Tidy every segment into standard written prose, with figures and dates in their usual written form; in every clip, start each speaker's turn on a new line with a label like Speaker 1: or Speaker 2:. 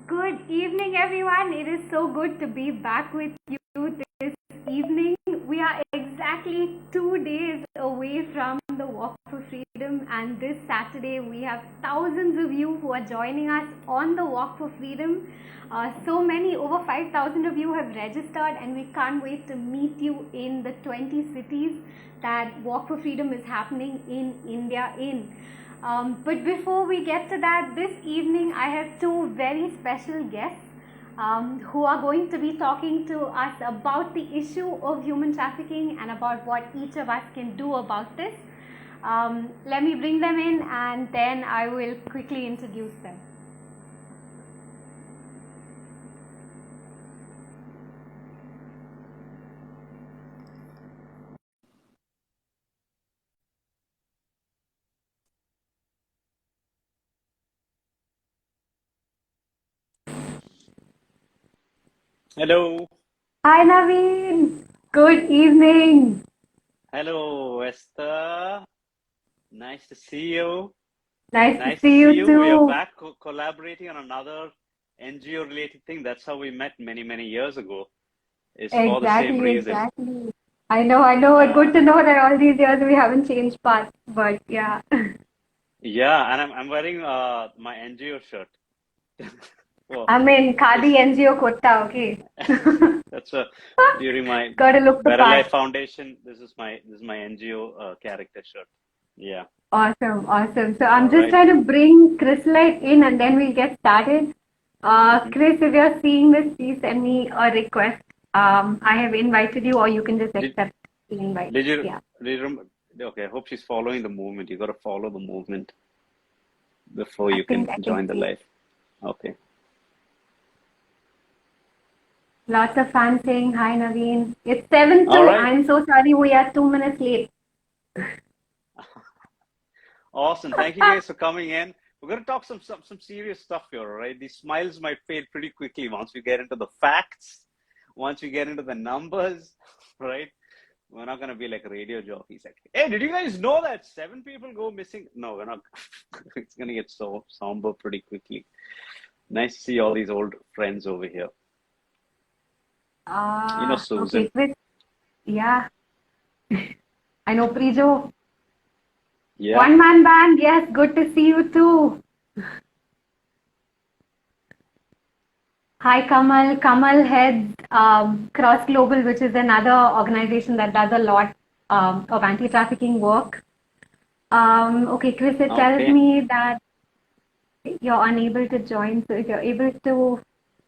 Speaker 1: Good evening, everyone. It is so good to be back with you this evening. We are exactly 2 days away from the Walk for Freedom, and this Saturday we have thousands of you who are joining us on the Walk for Freedom. So many, over 5,000 of you have registered, and we can't wait to meet you in the 20 cities that Walk for Freedom is happening in India in. But before we get to that, this evening I have two very special guests who are going to be talking to us about the issue of human trafficking and about what each of us can do about this. Let me bring them in and then I will quickly introduce them.
Speaker 2: Hello.
Speaker 1: Hi Naveen, good evening.
Speaker 2: Hello, Esther. Nice to see you.
Speaker 1: Nice to
Speaker 2: Nice to
Speaker 1: see
Speaker 2: see
Speaker 1: you
Speaker 2: you. We are
Speaker 1: too.
Speaker 2: back collaborating on another NGO related thing. That's how we met many years ago, is for the same
Speaker 1: Exactly,
Speaker 2: reason.
Speaker 1: exactly. I know.
Speaker 2: Uh,
Speaker 1: Good to know that all these years we haven't changed paths, but yeah.
Speaker 2: yeah, and I'm wearing my NGO shirt. Well,
Speaker 1: I'm in Khadi
Speaker 2: this
Speaker 1: NGO Kotta, okay.
Speaker 2: that's during my
Speaker 1: Gotta look the
Speaker 2: Better
Speaker 1: part.
Speaker 2: Life Foundation. This is my NGO character shirt. Yeah.
Speaker 1: Awesome, awesome. So I'm
Speaker 2: All
Speaker 1: just
Speaker 2: right.
Speaker 1: trying to bring Chrysolyte in and then we'll get started.
Speaker 2: Mm-hmm.
Speaker 1: Chris, if you're seeing this, please send me a request. I have invited you, or you can just
Speaker 2: Did
Speaker 1: accept the invite.
Speaker 2: did you
Speaker 1: Yeah.
Speaker 2: did you okay? I hope she's following the movement. You got to follow the movement before
Speaker 1: I
Speaker 2: you
Speaker 1: think
Speaker 2: can
Speaker 1: I can
Speaker 2: join the
Speaker 1: see
Speaker 2: live. Okay.
Speaker 1: lots of fans saying hi, Naveen. It's 7
Speaker 2: All
Speaker 1: 2.
Speaker 2: right.
Speaker 1: I'm so sorry we are 2 minutes late.
Speaker 2: Awesome. Thank you guys for coming in. We're going to talk some serious stuff here, all right? These smiles might fade pretty quickly once we get into the facts, once we get into the numbers, right? We're not going to be like radio jockeys. Like, hey, did you guys know that 7 people go missing? No, we're not. It's going to get so somber pretty quickly. Nice to see all these old friends over here. You know,
Speaker 1: Okay,
Speaker 2: Susan.
Speaker 1: Chris. Yeah, I know Prijo.
Speaker 2: Yeah.
Speaker 1: One man band, yes, good to see you too. Hi Kamal. Kamal heads Cross Global, which is another organization that does a lot of anti-trafficking work. Okay, Chris, it tells
Speaker 2: Okay.
Speaker 1: me that you're unable to join. So if you're able to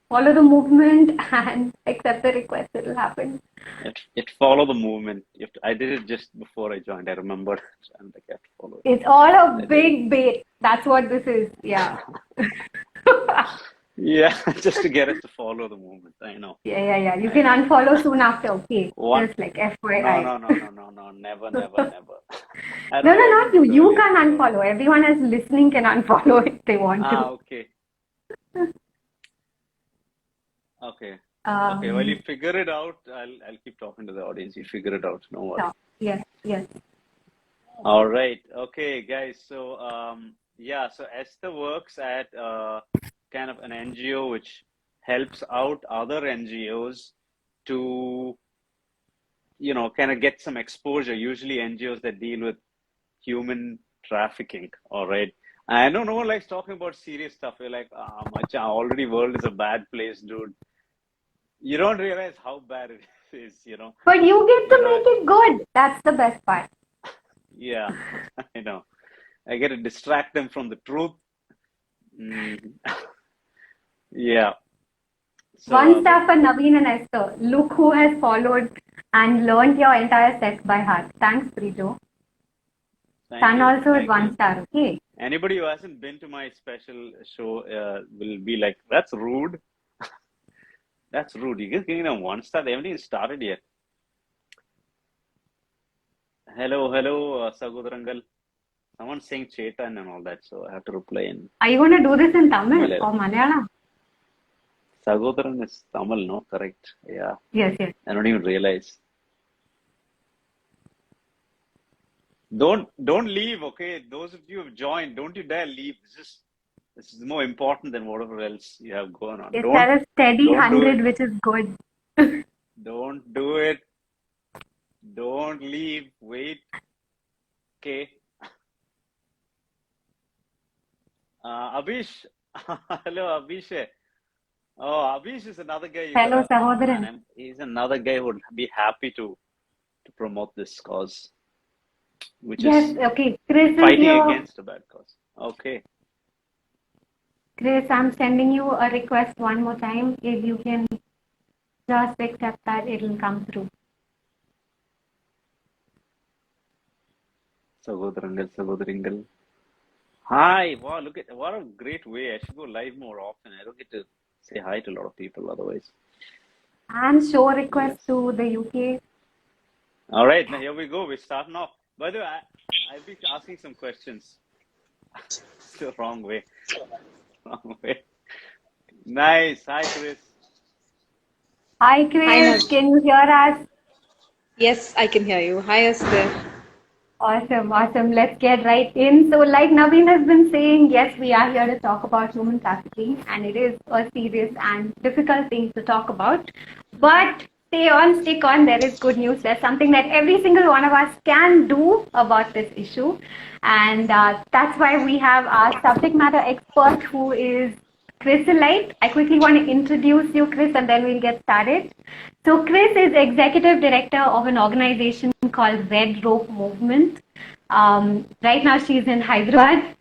Speaker 1: follow the movement and accept the request, it'll happen.
Speaker 2: It follow the movement. I did it just before I joined. I remembered, and I kept following.
Speaker 1: It's all a
Speaker 2: I did it.
Speaker 1: big bait. That's what this is. Yeah.
Speaker 2: Yeah, just to get us to follow the movement. I know.
Speaker 1: Yeah. You
Speaker 2: I
Speaker 1: can
Speaker 2: know.
Speaker 1: unfollow soon after, okay?
Speaker 2: One.
Speaker 1: Just like
Speaker 2: No,
Speaker 1: FYI.
Speaker 2: no, no, no, no, no. Never. I
Speaker 1: No,
Speaker 2: don't want to
Speaker 1: not
Speaker 2: do
Speaker 1: you.
Speaker 2: it
Speaker 1: You
Speaker 2: earlier
Speaker 1: can
Speaker 2: than that.
Speaker 1: unfollow. Everyone else listening can unfollow if they want to.
Speaker 2: Okay. Okay. Okay. Well, you
Speaker 1: Um,
Speaker 2: figure it out. I'll keep talking to the audience. You figure it out. No
Speaker 1: so,
Speaker 2: worry.
Speaker 1: yes.
Speaker 2: All right. Okay, guys. So, yeah. So Esther works at kind of an NGO which helps out other NGOs to, kind of get some exposure. Usually NGOs that deal with human trafficking. All right. I know no one likes talking about serious stuff. You're like, macha, already world is a bad place, dude. You don't realize how bad it is.
Speaker 1: But you get
Speaker 2: You
Speaker 1: to
Speaker 2: know,
Speaker 1: make it good. That's the best part.
Speaker 2: yeah, I know. I get to distract them from the truth. Mm, yeah. So,
Speaker 1: One
Speaker 2: but
Speaker 1: star for Naveen and Esther. Look who has followed and learned your entire set by heart. Thanks, Prijo.
Speaker 2: thank
Speaker 1: Sun
Speaker 2: you,
Speaker 1: also is
Speaker 2: thank
Speaker 1: one
Speaker 2: you.
Speaker 1: star, okay?
Speaker 2: Anybody who hasn't been to my special show will be like, that's rude. That's rude. You just giving them 1 star. They haven't even started yet. Hello, Sagodarangal. Someone's saying Chetan and all that, so I have to reply in
Speaker 1: Are you going to do this in Tamil
Speaker 2: Malayalam.
Speaker 1: or Malayalam?
Speaker 2: Sagodaran is Tamil, no? Correct. Yeah.
Speaker 1: Yes.
Speaker 2: I don't even realize. Don't leave, okay? Those of you who have joined, don't you dare leave. Just This is more important than whatever else you have going on.
Speaker 1: It's at a steady
Speaker 2: Don't do
Speaker 1: 100,
Speaker 2: it.
Speaker 1: which is good.
Speaker 2: Don't do it. Don't leave. Wait. Okay. Abish. Hello, Abish. Oh, Abish is another guy you
Speaker 1: Hello,
Speaker 2: gotta. Oh
Speaker 1: Sahodaran.
Speaker 2: man, he's another guy who would be happy to promote this cause, which
Speaker 1: Yes,
Speaker 2: is
Speaker 1: okay. Chris is
Speaker 2: fighting
Speaker 1: here.
Speaker 2: against a bad cause. Okay.
Speaker 1: Chris, I'm sending you a request one more time. If you can just accept that, it'll come through.
Speaker 2: Sagodrangal. Hi. Wow, look at what a great way. I should go live more often. I don't get to say hi to a lot of people otherwise.
Speaker 1: And show request
Speaker 2: Yes.
Speaker 1: to the UK.
Speaker 2: All right, now here we go. We're starting off. By the way, I'll be asking some questions. It's the wrong way. Wrong way. Nice. Hi, Chris.
Speaker 1: Hi,
Speaker 3: Hi,
Speaker 1: Chris.
Speaker 3: Nav.
Speaker 1: Can you hear us?
Speaker 3: Yes, I can hear you. Hi, Esther.
Speaker 1: Awesome, awesome. Let's get right in. So, like Naveen has been saying, yes, we are here to talk about human trafficking, and it is a serious and difficult thing to talk about. But stay on, stick on. There is good news. There's something that every single one of us can do about this issue, and that's why we have our subject matter expert, who is Chrysolyte. I quickly want to introduce you, Chris, and then we'll get started. So, Chris is executive director of an organization called Red Rope Movement. Right now, she's in Hyderabad.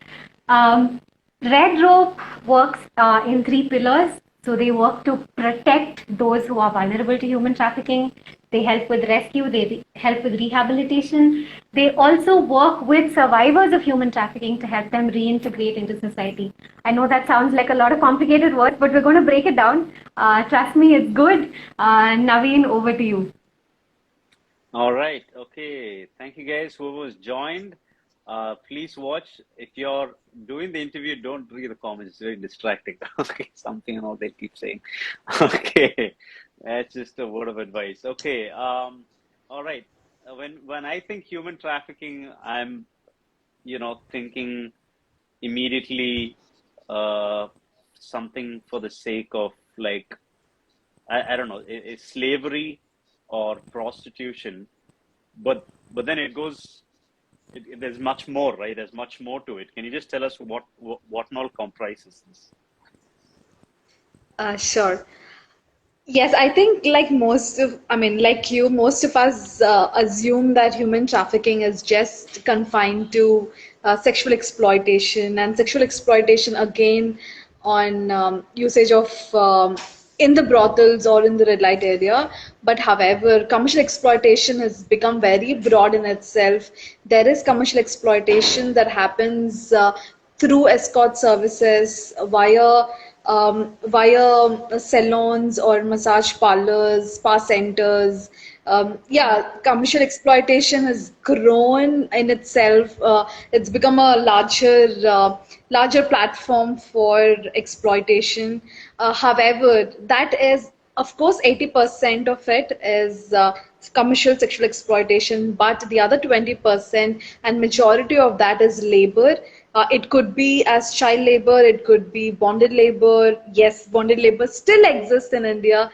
Speaker 1: Red Rope works in three pillars. So, they work to protect those who are vulnerable to human trafficking. They help with rescue, they help with rehabilitation. They also work with survivors of human trafficking to help them reintegrate into society. I know that sounds like a lot of complicated words, but we're going to break it down. Trust me, it's good. Naveen, over to you.
Speaker 2: All right. Okay. Thank you, guys. Whoever's joined, please watch. If you're doing the interview, don't read the comments. It's very distracting. Okay. Something and all they keep saying. Okay. That's just a word of advice. Okay. All right. When I think human trafficking, I'm, thinking immediately something for the sake of like I don't know, slavery or prostitution, but then it goes. There's much more, right? There's much more to it. Can you just tell us what and all comprises this?
Speaker 3: Sure. Yes, I think like you, most of us assume that human trafficking is just confined to sexual exploitation, and sexual exploitation again on usage of in the brothels or in the red light area. But however, commercial exploitation has become very broad in itself. There is commercial exploitation that happens through escort services via salons or massage parlors, spa centers. Yeah, commercial exploitation has grown in itself. It's become a larger platform for exploitation. However, that is, of course, 80% of it is commercial sexual exploitation, but the other 20% and majority of that is labor. It could be as child labor, it could be bonded labor. Yes, bonded labor still exists in India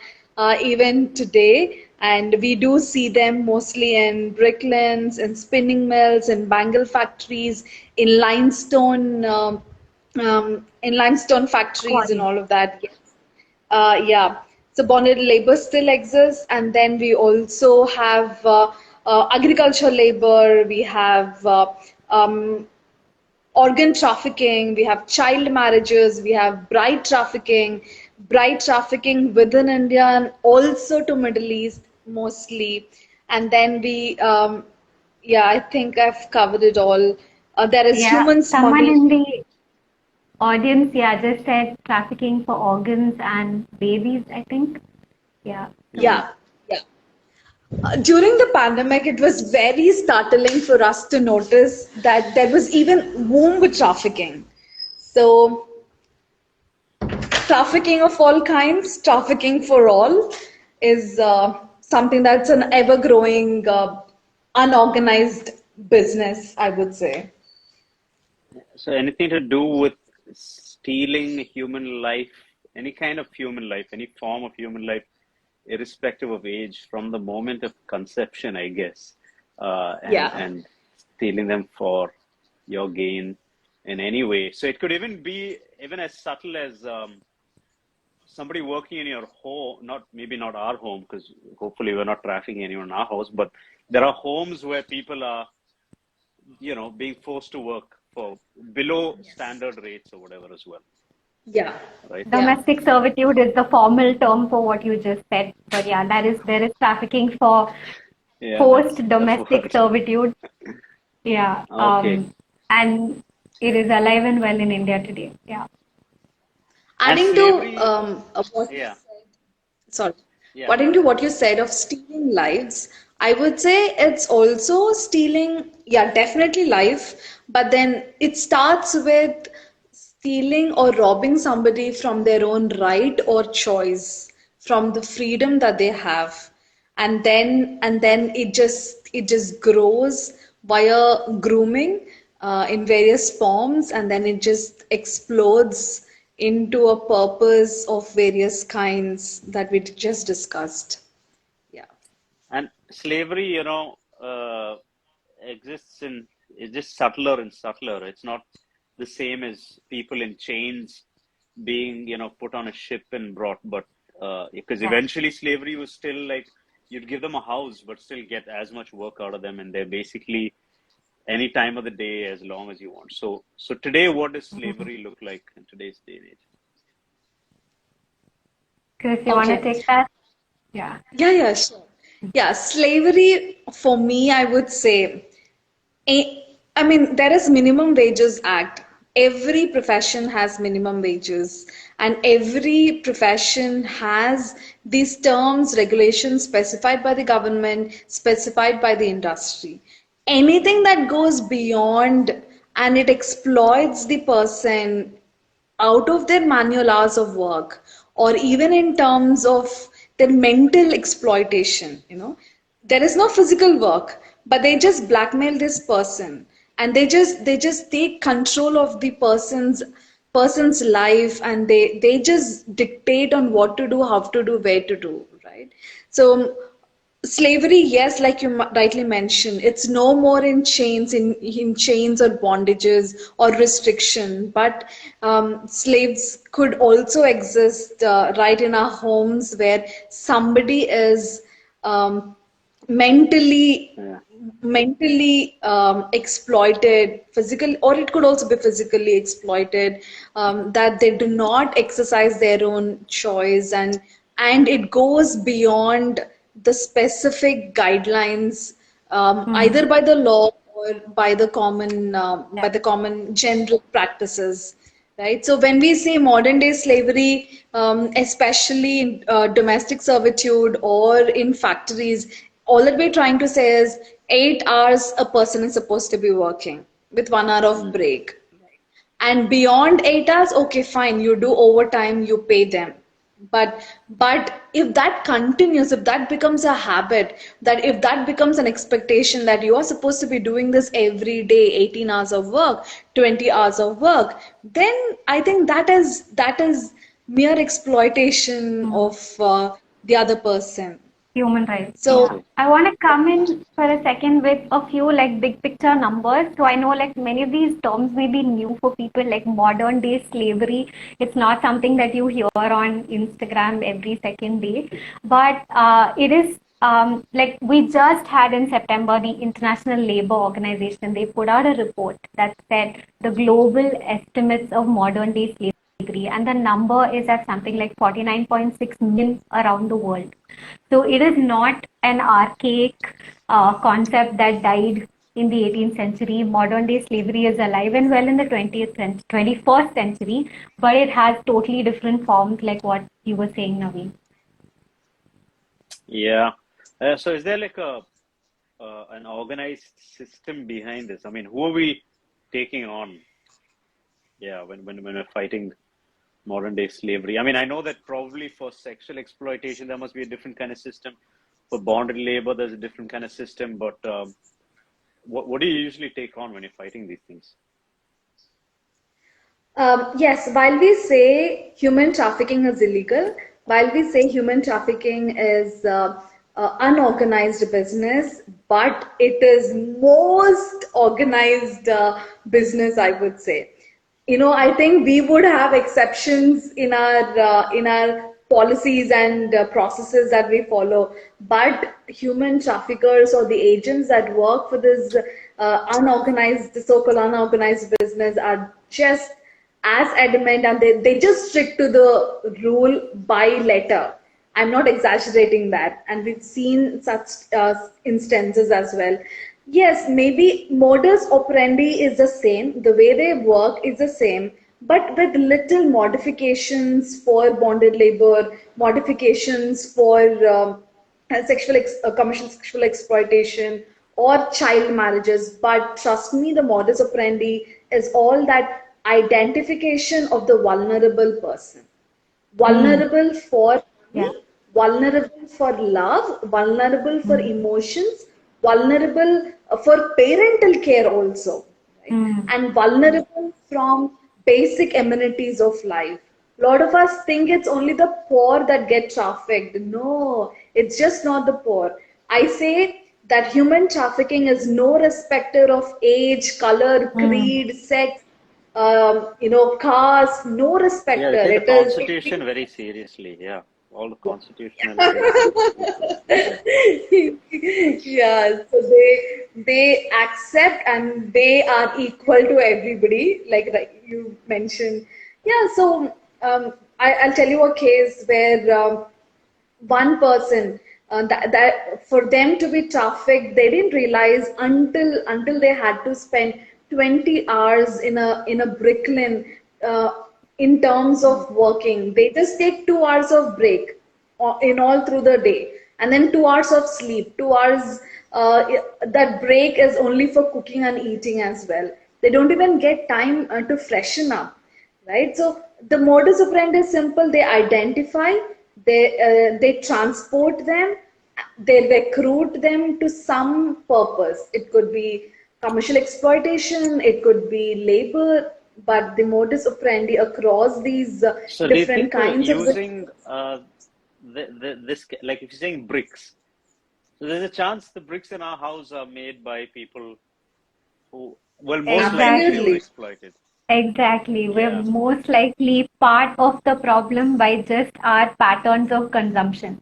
Speaker 3: even today, and we do see them mostly in bricklines, in spinning mills, in bangle factories, in limestone factories, and
Speaker 1: Quarry.
Speaker 3: all of that. Yes. Yeah, so bonded labor still exists, and then we also have agriculture labor. We have organ trafficking, we have child marriages, we have bride trafficking within India and also to Middle East mostly. And then yeah, I think I've covered it all. There is
Speaker 1: Yeah,
Speaker 3: human
Speaker 1: someone
Speaker 3: smuggling.
Speaker 1: in the audience, yeah, just said trafficking for organs and babies, I think. Yeah. So,
Speaker 3: Yeah, yeah. During the pandemic, it was very startling for us to notice that there was even womb trafficking. So trafficking of all kinds, trafficking for all, is something that's an ever growing, unorganized business, I would say.
Speaker 2: So anything to do with stealing human life, any kind of human life, any form of human life, irrespective of age, from the moment of conception, I guess,
Speaker 3: Yeah.
Speaker 2: and stealing them for your gain in any way. So it could even be even as subtle as somebody working in your home, not maybe not our home, because hopefully we're not trafficking anyone in our house, but there are homes where people are, being forced to work for below standard rates or whatever as well,
Speaker 3: Yeah.
Speaker 2: right?
Speaker 3: Yeah.
Speaker 1: Domestic servitude is the formal term for what you just said. But yeah, there is trafficking for
Speaker 2: Yeah,
Speaker 1: forced
Speaker 2: that's
Speaker 1: domestic
Speaker 2: what.
Speaker 1: servitude. Yeah.
Speaker 2: Okay.
Speaker 1: And it is alive and well in India today. Yeah.
Speaker 2: And
Speaker 3: Adding to
Speaker 2: slavery,
Speaker 3: what you
Speaker 2: yeah,
Speaker 3: said, sorry,
Speaker 2: yeah, go
Speaker 3: according to
Speaker 2: ahead.
Speaker 3: what you said of stealing lives, I would say it's also stealing, yeah, definitely life, but then it starts with stealing or robbing somebody from their own right or choice, from the freedom that they have. And then it just grows via grooming in various forms, and then it just explodes into a purpose of various kinds that we just discussed. Yeah.
Speaker 2: And slavery, exists in, it's just subtler and subtler. It's not the same as people in chains being, put on a ship and brought, but because
Speaker 1: Yeah.
Speaker 2: eventually slavery was still like you'd give them a house, but still get as much work out of them, and they're basically any time of the day as long as you want. So today, what does slavery look like in today's day and age?
Speaker 1: Chris, you want to
Speaker 3: Okay.
Speaker 1: take that? Yeah.
Speaker 3: Yeah, yeah, sure. Yeah, slavery for me, I would say, I mean, there is Minimum Wages Act. Every profession has minimum wages, and every profession has these terms, regulations specified by the government, specified by the industry. Anything that goes beyond and it exploits the person out of their manual hours of work, or even in terms of their mental exploitation, there is no physical work, but they just blackmail this person, and they just take control of the person's life, and they just dictate on what to do, how to do, where to do, right? So slavery, yes, like you rightly mentioned, it's no more in chains, in chains or bondages or restriction, but slaves could also exist right in our homes, where somebody is um, mentally
Speaker 2: Yeah.
Speaker 3: exploited physically, or it could also be physically exploited, that they do not exercise their own choice, and it goes beyond the specific guidelines,
Speaker 1: Hmm.
Speaker 3: either by the law or by
Speaker 1: Yeah.
Speaker 3: the common general practices, right? So when we say modern day slavery, especially in domestic servitude or in factories, all that we're trying to say is 8 hours a person is supposed to be working with 1 hour of
Speaker 2: Mm.
Speaker 3: break. And beyond 8 hours, okay, fine, you do overtime, you pay them. But if that continues, if that becomes a habit, that if that becomes an expectation that you are supposed to be doing this every day, 18 hours of work, 20 hours of work, then I think that is mere exploitation
Speaker 1: Hmm.
Speaker 3: of the other person.
Speaker 1: Human rights.
Speaker 3: So
Speaker 1: Yeah.
Speaker 2: Okay.
Speaker 1: I want to come in for a second with a few like big picture numbers. So I know like many of these terms may be new for people, like modern day slavery. It's not something that you hear on Instagram every second day, but it is like we just had in September the International Labour Organization. They put out a report that said the global estimates of modern day slavery, and the number is at something like 49.6 million around the world. So it is not an archaic concept that died in the 18th century. Modern day slavery is alive and well in the 20th century, 21st century, but it has totally different forms, like what you were saying, Naveen.
Speaker 2: Yeah. So is there like a an organized system behind this? I mean, who are we taking on? Yeah, when we're fighting modern day slavery. I mean, I know that probably for sexual exploitation there must be a different kind of system. For bonded labor, there's a different kind of system. But what do you usually take on when you're fighting these things?
Speaker 3: Yes, while we say human trafficking is illegal, while we say human trafficking is unorganized business, but it is most organized business, I would say. You know, I think we would have exceptions in our policies and processes that we follow, but human traffickers or the agents that work for this unorganized, so-called unorganized business are just as adamant, and they just stick to the rule by letter. I'm not exaggerating that, and we've seen such instances as well. Yes, maybe modus operandi is the same, the way they work is the same, but with little modifications for bonded labor, modifications for commercial sexual exploitation or child marriages. But trust me, the modus operandi is all that identification of the vulnerable person,
Speaker 1: Mm.
Speaker 3: vulnerable for
Speaker 1: Yeah.
Speaker 3: money, vulnerable for love, vulnerable for
Speaker 1: Mm.
Speaker 3: emotions, vulnerable for parental care also, right?
Speaker 1: Mm.
Speaker 3: And vulnerable from basic amenities of life. A lot of us think it's only the poor that get trafficked. No, it's just not the poor. I say that human trafficking is no respecter of age, color,
Speaker 1: Mm.
Speaker 3: creed, sex, caste, no
Speaker 2: Yeah, they
Speaker 3: respecter.
Speaker 2: take the
Speaker 3: It is,
Speaker 2: Constitution very seriously. Yeah, all the constitutionality.
Speaker 3: yeah, so they accept and they are equal to everybody, like you mentioned. Yeah, so I'll tell you a case where one person that for them to be trafficked, they didn't realize until they had to spend 20 hours in a bricklin in terms of working. They just take 2 hours of break in all through the day, and then 2 hours of sleep. 2 hours that break is only for cooking and eating as well. They don't even get time to freshen up, right? So the modus operandi is simple. They identify, they transport them, they recruit them to some purpose. It could be commercial exploitation, it could be labor, but the modus operandi across these
Speaker 2: So, do you
Speaker 3: different
Speaker 2: think
Speaker 3: kinds of
Speaker 2: using this, like if you're saying bricks, so there's a chance the bricks in our house are made by people who, well, most likely they were
Speaker 1: Exactly.
Speaker 3: absolutely.
Speaker 2: exploited.
Speaker 1: Exactly. We're
Speaker 2: Yeah,
Speaker 1: most likely part of the problem by just our patterns of consumption.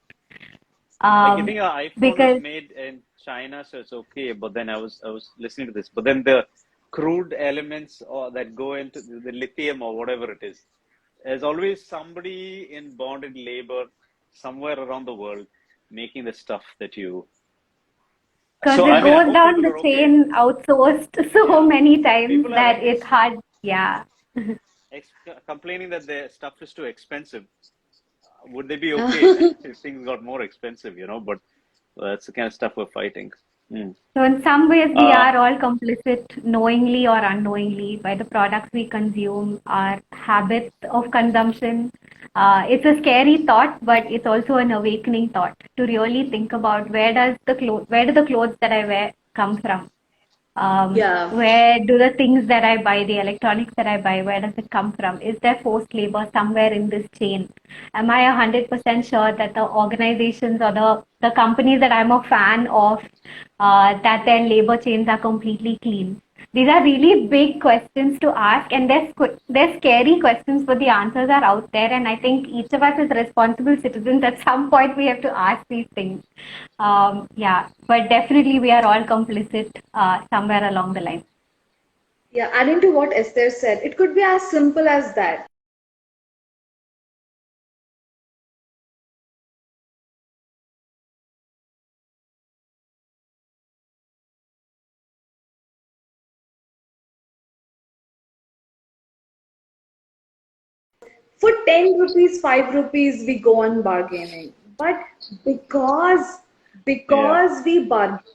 Speaker 2: like you
Speaker 1: Um,
Speaker 2: think an iPhone was
Speaker 1: because
Speaker 2: made in China, so it's okay. But then I was listening to this, but then the crude elements or that go into the lithium or whatever it is, there's always somebody in bonded labor somewhere around the world making the stuff that you.
Speaker 1: because
Speaker 2: So I
Speaker 1: it
Speaker 2: mean, I
Speaker 1: goes
Speaker 2: hope
Speaker 1: down
Speaker 2: people
Speaker 1: the
Speaker 2: are okay.
Speaker 1: chain outsourced so
Speaker 2: Yeah,
Speaker 1: many times
Speaker 2: people are
Speaker 1: that it's hard. Yeah.
Speaker 2: ex complaining that their stuff is too expensive. Would they be okay if things got more expensive? But that's the kind of stuff we're fighting. Hmm.
Speaker 1: So in some ways, we
Speaker 2: Uh,
Speaker 1: are all complicit, knowingly or unknowingly, by the products we consume, our habits of consumption. It's a scary thought, but it's also an awakening thought to really think about where do the clothes that I wear come from?
Speaker 3: Yeah.
Speaker 1: Where do the things that I buy, the electronics that I buy, where does it come from? Is there forced labor somewhere in this chain? Am I 100% sure that the organizations or the companies that I'm a fan of, that their labor chains are completely clean? These are really big questions to ask, and they're scary questions, but the answers are out there. And I think each of us as responsible citizens, at some point, we have to ask these things. Yeah, but definitely we are all complicit somewhere along the line.
Speaker 3: Yeah, adding to what Esther said, it could be as simple as that. For 10 rupees, 5 rupees, we go on bargaining. But because
Speaker 2: yeah.
Speaker 3: because we bargain,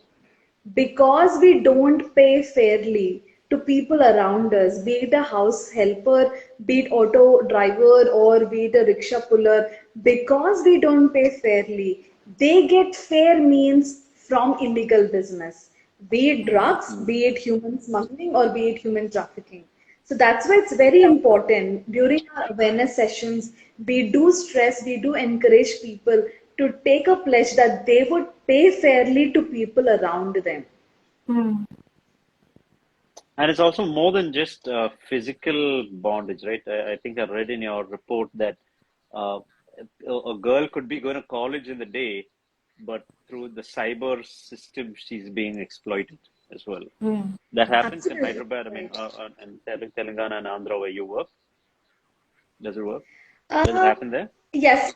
Speaker 3: because we don't pay fairly to people around us, be it a house helper, be it auto driver, or be it a rickshaw puller, because we don't pay fairly, they get fair means from illegal business, be it drugs,
Speaker 2: Mm.
Speaker 3: be it human smuggling, or be it human trafficking. So that's why it's very important during our awareness sessions. We do stress, we do encourage people to take a pledge that they would pay fairly to people around them.
Speaker 1: Hmm.
Speaker 2: And it's also more than just physical bondage, right? I think I read in your report that uh, a girl could be going to college in the day, but through the cyber system, she's being exploited as well.
Speaker 1: Hmm.
Speaker 2: That happens in
Speaker 3: Absolutely
Speaker 2: Hyderabad, I mean,
Speaker 3: right.
Speaker 2: and Telangana and Andhra where you work. Does it work? Does it
Speaker 3: Uh,
Speaker 2: happen there?
Speaker 3: yes,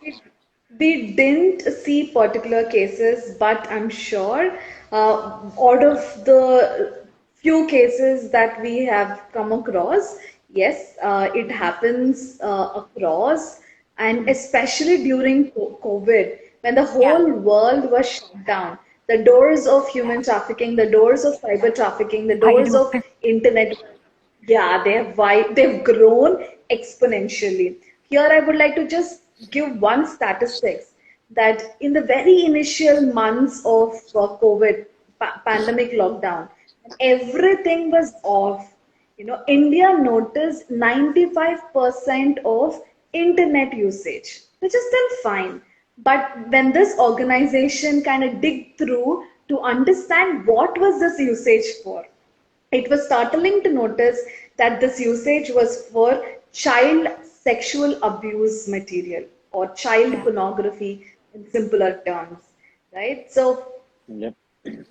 Speaker 3: we didn't see particular cases, but I'm sure out of the few cases that we have come across, yes, it happens across, and especially during COVID, when the
Speaker 1: Yeah,
Speaker 3: whole world was shut down, the doors of human trafficking, the doors of cyber trafficking, the
Speaker 1: wide
Speaker 3: doors of
Speaker 1: open.
Speaker 3: internet, yeah, they've grown exponentially. Here, I would like to just give one statistics that in the very initial months of COVID pandemic lockdown, everything was off. India noticed 95% of internet usage, which is still fine. But when this organization kind of dig through to understand what was this usage for, it was startling to notice that this usage was for child sexual abuse material or child
Speaker 1: Yeah.
Speaker 3: pornography in simpler terms, right? So
Speaker 2: Yep.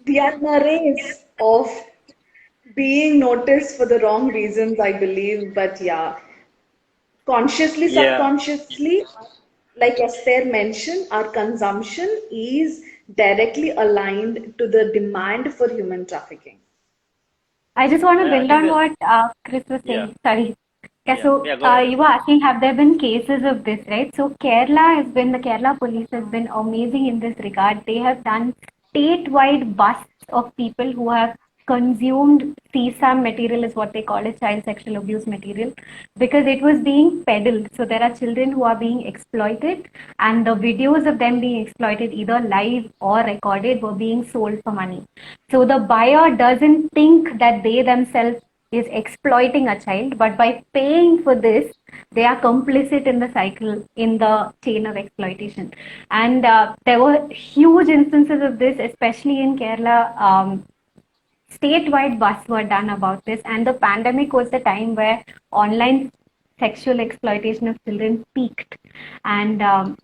Speaker 3: we are in a race of being noticed for the wrong reasons, I believe. But yeah, consciously,
Speaker 2: Yeah.
Speaker 3: subconsciously, like Esther mentioned, our consumption is directly aligned to the demand for human trafficking.
Speaker 1: I just want to
Speaker 2: I
Speaker 1: build
Speaker 2: think
Speaker 1: on
Speaker 2: that,
Speaker 1: what Chris was
Speaker 2: yeah,
Speaker 1: saying. Sorry. Yeah,
Speaker 2: yeah,
Speaker 1: so
Speaker 2: yeah, go ahead.
Speaker 1: you were asking, have there been cases of this, right? So the Kerala police has been amazing in this regard. They have done statewide busts of people who have consumed CSAM material, is what they call it, child sexual abuse material, because it was being peddled. So there are children who are being exploited, and the videos of them being exploited, either live or recorded, were being sold for money. So the buyer doesn't think that they themselves is exploiting a child, but by paying for this, they are complicit in the cycle, in the chain of exploitation. And there were huge instances of this, especially in Kerala. Statewide busts were done about this, and the pandemic was the time where online sexual exploitation of children peaked. And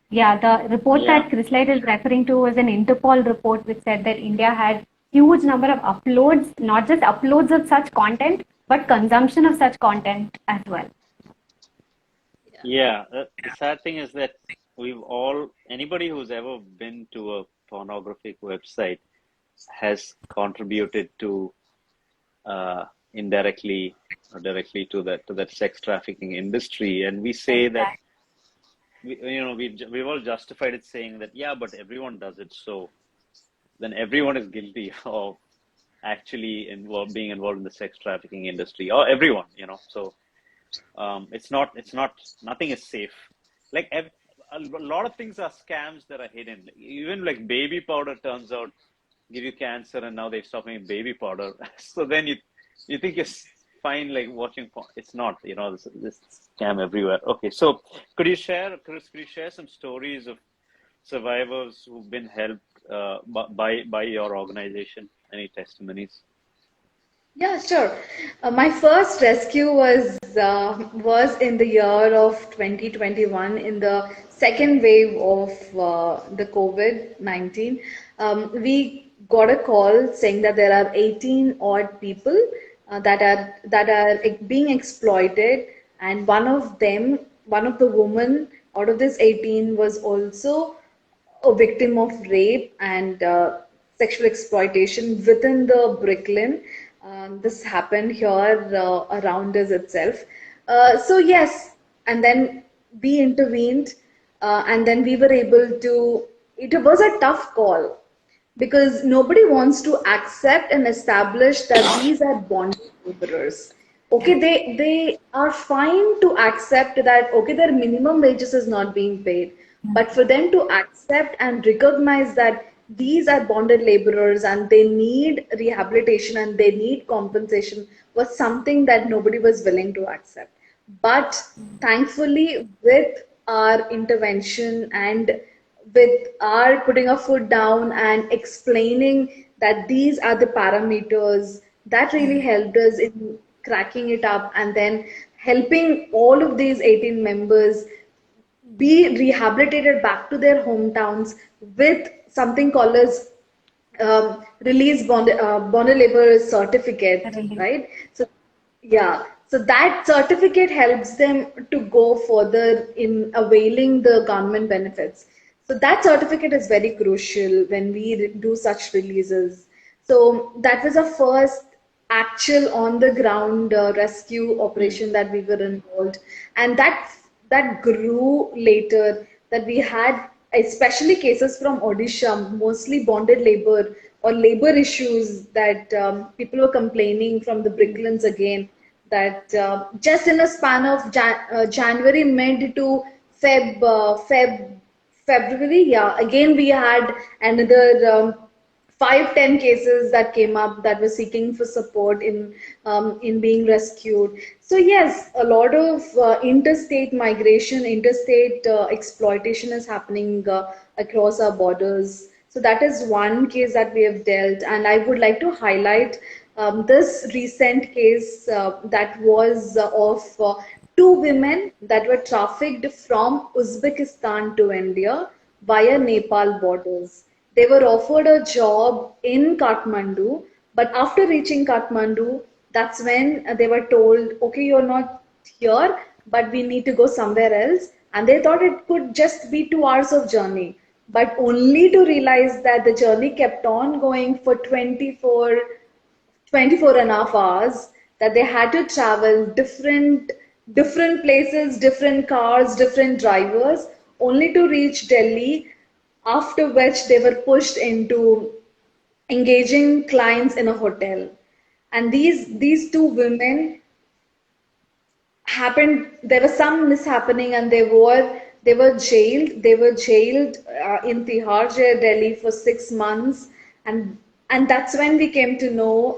Speaker 1: yeah, the report
Speaker 2: Yeah.
Speaker 1: that Chrysolyte is referring to was an Interpol report which said that India had huge number of uploads, not just uploads of such content, but consumption of such content as well.
Speaker 2: Yeah. The sad thing is that anybody who's ever been to a pornographic website has contributed to indirectly or directly to that sex trafficking industry. And we say that
Speaker 1: Exactly.
Speaker 2: we've all justified it saying that yeah, but everyone does it, so then everyone is guilty of actually being involved in the sex trafficking industry, or everyone, so it's not nothing is safe. Like a lot of things are scams that are hidden. Even like baby powder turns out give you cancer, and now they stop making baby powder. So then you think you're fine, like watching porn. It's not, this scam everywhere. Okay, so Chris, could you share some stories of survivors who've been helped by your organization? Any testimonies?
Speaker 3: Yeah, sure. My first rescue was in the year of 2021 in the second wave of the COVID-19. We got a call saying that there are 18 odd people that are being exploited, and one of the women out of this 18 was also a victim of rape and sexual exploitation within the Brooklyn. This happened here around us itself. So yes, and then we intervened, and then we were able to. It was a tough call because nobody wants to accept and establish that these are bonded laborers. Okay, they are fine to accept that okay, their minimum wages is not being paid, but for them to accept and recognize that these are bonded laborers and they need rehabilitation and they need compensation was something that nobody was willing to accept. But thankfully, with our intervention and with our putting our foot down and explaining that these are the parameters, that really helped us in cracking it up and then helping all of these 18 members be rehabilitated back to their hometowns with something called as bond labor certificate,
Speaker 1: Really.
Speaker 3: right? So yeah, so that certificate helps them to go further in availing the government benefits. So that certificate is very crucial when we do such releases. So that was a first actual on the ground rescue
Speaker 2: Hmm.
Speaker 3: operation that we were involved, and that grew later. That we had especially cases from Odisha, mostly bonded labor or labor issues that people were complaining from the bricklands again. That just in a span of January mid to February, yeah, again we had another 5-10 cases that came up that were seeking for support in being rescued. So yes, a lot of interstate migration, interstate exploitation is happening across our borders. So that is one case that we have dealt, and I would like to highlight this recent case that was of two women that were trafficked from Uzbekistan to India via Nepal borders. They were offered a job in Kathmandu, but after reaching Kathmandu, that's when they were told, okay, you're not here, but we need to go somewhere else. And they thought it could just be 2 hours of journey, but only to realize that the journey kept on going for 24 and a half hours, that they had to travel different places, different cars, different drivers, only to reach Delhi, after which they were pushed into engaging clients in a hotel. And these two women happened, there was some mishappening, and they were jailed in Tihar jail, Delhi, for 6 months. And that's when we came to know,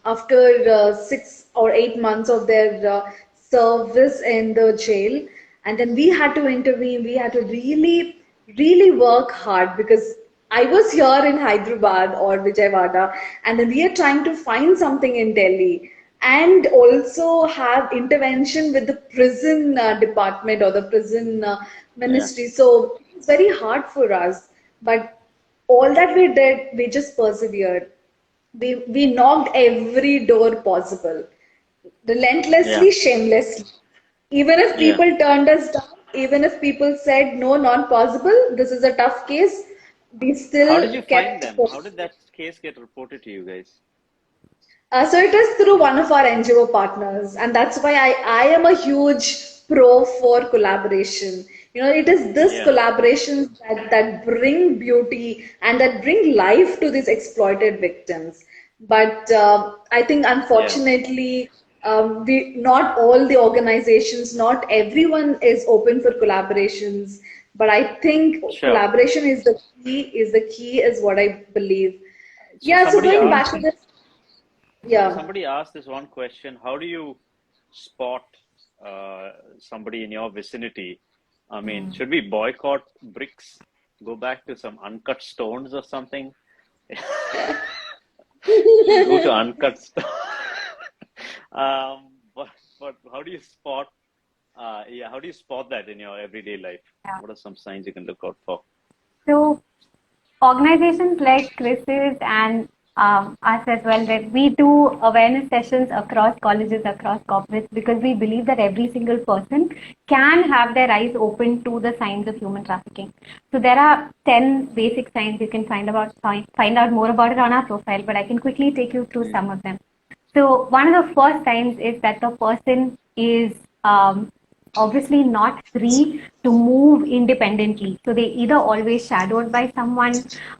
Speaker 3: after 6 or 8 months of their service in the jail. And then we had to intervene, we had to really work hard, because I was here in Hyderabad or Vijayawada, and then we are trying to find something in Delhi, and also have intervention with the prison department or the prison
Speaker 2: Yeah.
Speaker 3: ministry. So it's very hard for us. But all that we did, we just persevered. We knocked every door possible,
Speaker 2: Yeah.
Speaker 3: relentlessly, shamelessly. Even if
Speaker 2: Yeah.
Speaker 3: people turned us down, even if people said, no, not possible, this is a tough case, we
Speaker 2: How did
Speaker 3: still
Speaker 2: you find
Speaker 3: kept
Speaker 2: them? How
Speaker 3: pushing.
Speaker 2: did that case get reported to you guys?
Speaker 3: So it is through one of our NGO partners, and that's why I am a huge pro for collaboration. It is this
Speaker 2: Yeah.
Speaker 3: collaboration that bring beauty and that bring life to these exploited victims. But I think
Speaker 2: Yeah.
Speaker 3: unfortunately, not all the organizations, not everyone is open for collaborations. But I think
Speaker 2: Sure.
Speaker 3: collaboration is the key, is what I believe.
Speaker 2: So
Speaker 3: Yeah, so
Speaker 2: somebody
Speaker 3: going back
Speaker 2: asked,
Speaker 3: to this,
Speaker 2: sorry,
Speaker 3: yeah.
Speaker 2: somebody asked this one question. How do you spot somebody in your vicinity? I mean, should we boycott bricks? Go back to some uncut stones or something? Go to uncut stone. But how do you spot? Yeah, how do you spot that in your everyday life?
Speaker 1: Yeah.
Speaker 2: What are some signs you can look out for?
Speaker 1: So organizations like Chris's and us as well, that we do awareness sessions across colleges, across corporates, because we believe that every single person can have their eyes open to the signs of human trafficking. So there are 10 basic signs. You can find out more about it on our profile, but I can quickly take you through
Speaker 2: Mm.
Speaker 1: some of them. So one of the first signs is that the person is obviously not free to move independently. So they either always shadowed by someone,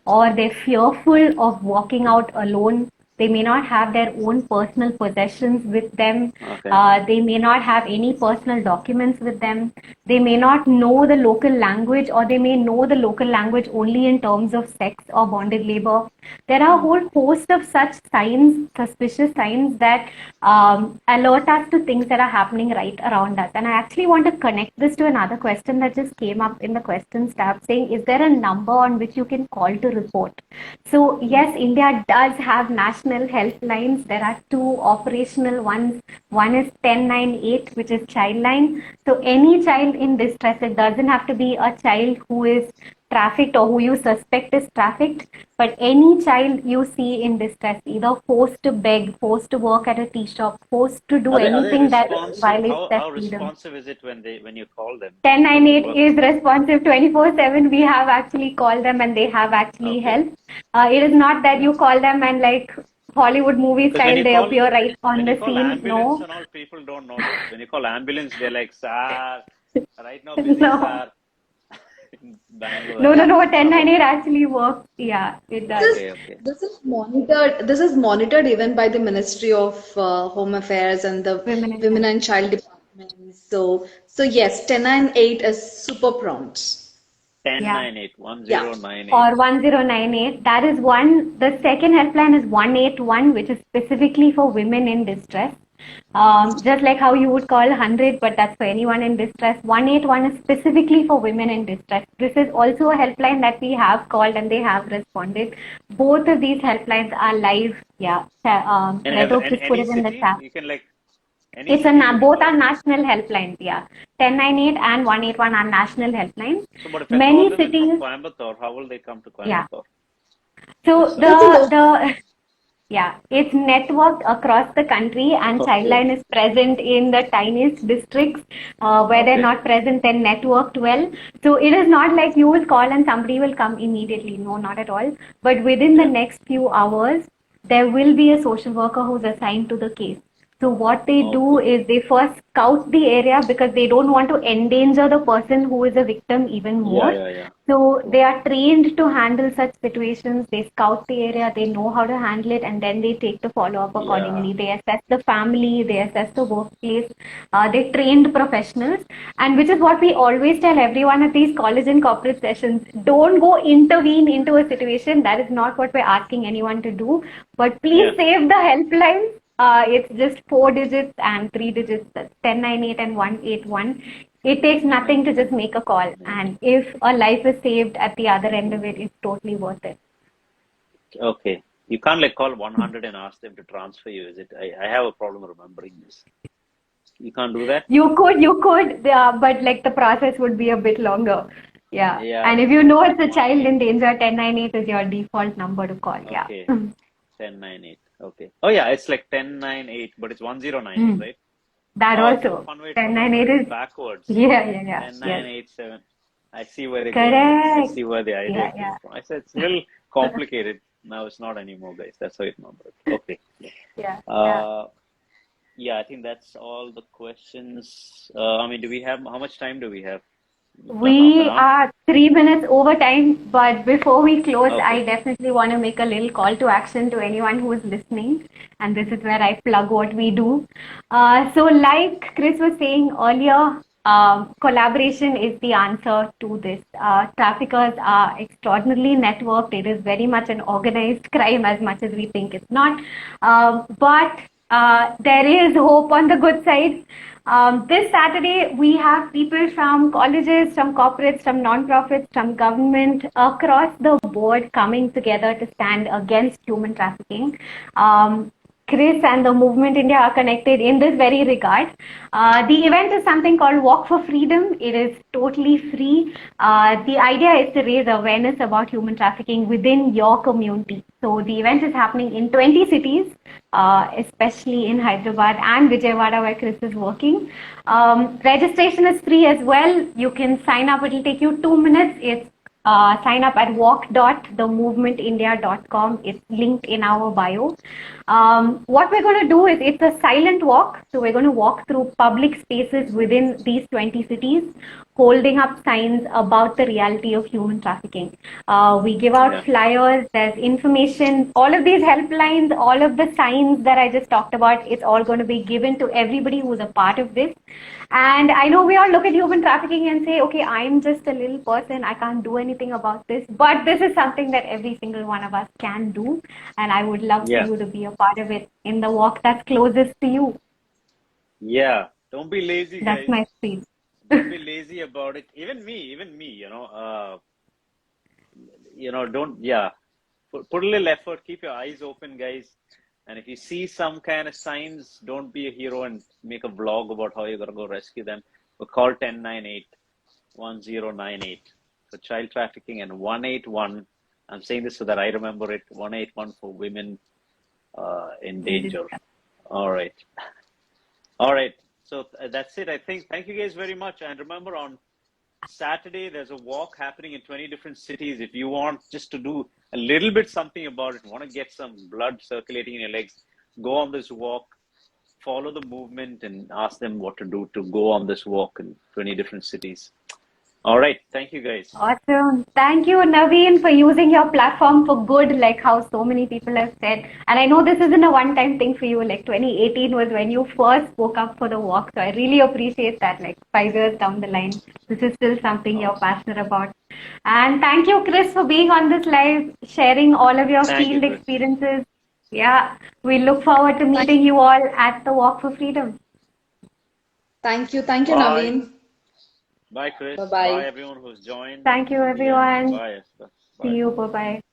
Speaker 1: or they're fearful of walking out alone, They may not have their own personal possessions with them.
Speaker 2: Okay.
Speaker 1: They may not have any personal documents with them. They may not know the local language, or they may know the local language only in terms of sex or bonded labor. There are a whole host of such signs, suspicious signs, that alert us to things that are happening right around us. And I actually want to connect this to another question that just came up in the questions tab, saying, is there a number on which you can call to report? So yes, India does have national helplines. There are two operational ones. One is 1098, which is Childline. So any child in distress, it doesn't have to be a child who is trafficked or who you suspect is trafficked, but any child you see in distress, either forced to beg, forced to work at a tea shop, forced to do
Speaker 2: Are they
Speaker 1: anything that
Speaker 2: responsive?
Speaker 1: violates their
Speaker 2: How
Speaker 1: freedom.
Speaker 2: responsive is it when you call them?
Speaker 1: 1098 is responsive 24/7. We have actually called them and they have actually
Speaker 2: Okay.
Speaker 1: helped. It is not that you call them and like Hollywood movie
Speaker 2: Because when
Speaker 1: style,
Speaker 2: you
Speaker 1: they
Speaker 2: call
Speaker 1: appear right on
Speaker 2: when you
Speaker 1: the
Speaker 2: call
Speaker 1: scene.
Speaker 2: ambulance
Speaker 1: No,
Speaker 2: and all, people don't know this. When you call ambulance, they're like, "Sir, right now busy,
Speaker 1: no,
Speaker 2: sir." In Bangalore,
Speaker 1: no,
Speaker 2: I
Speaker 1: no,
Speaker 2: think
Speaker 1: no.
Speaker 2: it's not
Speaker 1: 1098
Speaker 2: working.
Speaker 1: actually works. Yeah, it does.
Speaker 3: This is
Speaker 2: Okay, okay,
Speaker 3: this is monitored. This is monitored even by the Ministry of Home Affairs and the
Speaker 1: Women and
Speaker 3: Women
Speaker 1: child.
Speaker 3: and Child Departments. So yes, 1098 is super prompt.
Speaker 2: Ten
Speaker 1: Yeah.
Speaker 2: nine eight one
Speaker 3: Yeah.
Speaker 2: zero nine eight.
Speaker 1: Or 1098. That is one. The second helpline is 181, which is specifically for women in distress. Just like how you would call 100, but that's for anyone in distress. 181 is specifically for women in distress. This is also a helpline that we have called and they have responded. Both of these helplines are live. Yeah. Redhope just put
Speaker 2: Any
Speaker 1: it in the
Speaker 2: city,
Speaker 1: chat.
Speaker 2: you can like any
Speaker 1: It's
Speaker 2: city you can
Speaker 1: both
Speaker 2: call.
Speaker 1: are national helplines. Yeah. 1098 and 181 are national helplines.
Speaker 2: So, but if I call
Speaker 1: Many
Speaker 2: them in from
Speaker 1: cities.
Speaker 2: Coimbatore, how will they come to
Speaker 1: Yeah.
Speaker 2: Coimbatore?
Speaker 1: So
Speaker 2: This
Speaker 3: That's a low.
Speaker 1: yeah, it's networked across the country, and
Speaker 2: Okay,
Speaker 1: Childline is present in the tiniest districts where they're
Speaker 2: okay,
Speaker 1: not present and networked well. So it is not like you will call and somebody will come immediately. No, not at all. But within the
Speaker 2: yeah,
Speaker 1: next few hours, there will be a social worker who's assigned to the case. So what they do
Speaker 2: okay,
Speaker 1: is they first scout the area because they don't want to endanger the person who is a victim even
Speaker 2: yeah,
Speaker 1: more.
Speaker 2: yeah, yeah.
Speaker 1: So
Speaker 2: True.
Speaker 1: they are trained to handle such situations. They scout the area, they know how to handle it, and then they take the follow up
Speaker 2: Yeah,
Speaker 1: accordingly. They assess the family, they assess the workplace. They trained professionals, and which is what we always tell everyone at these college and corporate sessions. Don't go intervene into a situation. That is not what we're asking anyone to do. But
Speaker 2: yeah.
Speaker 1: please save the helplines. It's just 4 digits and 3 digits. That's 1098 and 181. It takes nothing to just make a call, and if a life is saved at the other end of it, it's totally worth it.
Speaker 2: Okay. You can't like call 100 and ask them to transfer you, is it? I have a problem remembering this. You can't do that?
Speaker 1: But like the process would be a bit longer. Yeah,
Speaker 2: Yeah,
Speaker 1: and if
Speaker 2: that's
Speaker 1: you
Speaker 2: true.
Speaker 1: know it's a child in danger, 1098 is your default number to call. Yeah.
Speaker 2: Okay. 1098. Okay. Oh yeah, it's like 1098, but it's 1098,
Speaker 1: Mm.
Speaker 2: right?
Speaker 1: That
Speaker 2: Oh, it's a
Speaker 1: also.
Speaker 2: fun way to remember
Speaker 1: 1098
Speaker 2: it.
Speaker 1: is,
Speaker 2: Backwards.
Speaker 1: yeah. Yes.
Speaker 2: 10987. I see where they're going with this. I
Speaker 1: Correct.
Speaker 2: see where the idea came
Speaker 1: Yeah.
Speaker 2: from. I said it's a little complicated. Now it's not anymore, guys. That's how you remember it. Okay.
Speaker 1: Yeah.
Speaker 2: Uh, yeah, I think that's all the questions. I mean, do we have, how much time do we have? We've done half an
Speaker 1: We
Speaker 2: hour?
Speaker 1: are 3 minutes over time, but before we close, I
Speaker 2: Okay.
Speaker 1: definitely want to make a little call to action to anyone who is listening. And this is where I plug what we do. So, like Chris was saying earlier, collaboration is the answer to this. Traffickers are extraordinarily networked. It is very much an organized crime as much as we think it's not. But there is hope on the good side. This Saturday, we have people from colleges, from corporates, from non-profits, from government across the board coming together to stand against human trafficking. Chris and the Movement India are connected in this very regard. The event is something called Walk for Freedom. It is totally free. The idea is to raise awareness about human trafficking within your community. So the event is happening in 20 cities, especially in Hyderabad and Vijayawada, where Chris is working. Registration is free as well. You can sign up. It will take you 2 minutes. It's sign up at walk.themovementindia.com. It's linked in our bio. What we're going to do is it's a silent walk. So we're going to walk through public spaces within these 20 cities. holding up signs about the reality of human trafficking. We give out
Speaker 2: Yeah.
Speaker 1: flyers, there's information, all of these helplines, all of the signs that I just talked about, it's all going to be given to everybody who's a part of this. And I know we all look at human trafficking and say, okay, I'm just a little person, I can't do anything about this. But this is something that every single one of us can do. And I would love for
Speaker 2: Yeah.
Speaker 1: you to be a part of it in the walk that's closest to you.
Speaker 2: Yeah. Don't be lazy,
Speaker 1: That's
Speaker 2: guys.
Speaker 1: my speech.
Speaker 2: Don't be lazy about it. Even me, don't, yeah. Put a little effort, keep your eyes open, guys. And if you see some kind of signs, don't be a hero and make a vlog about how you're going to go rescue them. Or call 1098 1098 for child trafficking and 181. I'm saying this so that I remember it, 181 for women in danger. All right. All right. So that's it, I think. Thank you guys very much. And remember, on Saturday, there's a walk happening in 20 different cities. If you want just to do a little bit something about it, want to get some blood circulating in your legs, go on this walk, follow the movement, and ask them what to do to go on this walk in 20 different cities. All right. Thank you, guys.
Speaker 1: Awesome. Thank you, Naveen, for using your platform for good, like how so many people have said. And I know this isn't a one-time thing for you. Like 2018 was when you first spoke up for the walk. So I really appreciate that. Like 5 years down the line, this is still something you're passionate about. And thank you, Chris, for being on this live, sharing all of your
Speaker 2: Thank you,
Speaker 1: field
Speaker 2: Chris.
Speaker 1: experiences. Yeah, we look forward to meeting you all at the Walk for Freedom.
Speaker 3: Thank you,
Speaker 2: Bye.
Speaker 3: Naveen.
Speaker 2: Bye, Chris.
Speaker 3: Bye-bye.
Speaker 2: Bye, everyone who's joined.
Speaker 1: Thank you,
Speaker 2: Yeah.
Speaker 1: everyone.
Speaker 2: Bye.
Speaker 1: See you. Bye-bye.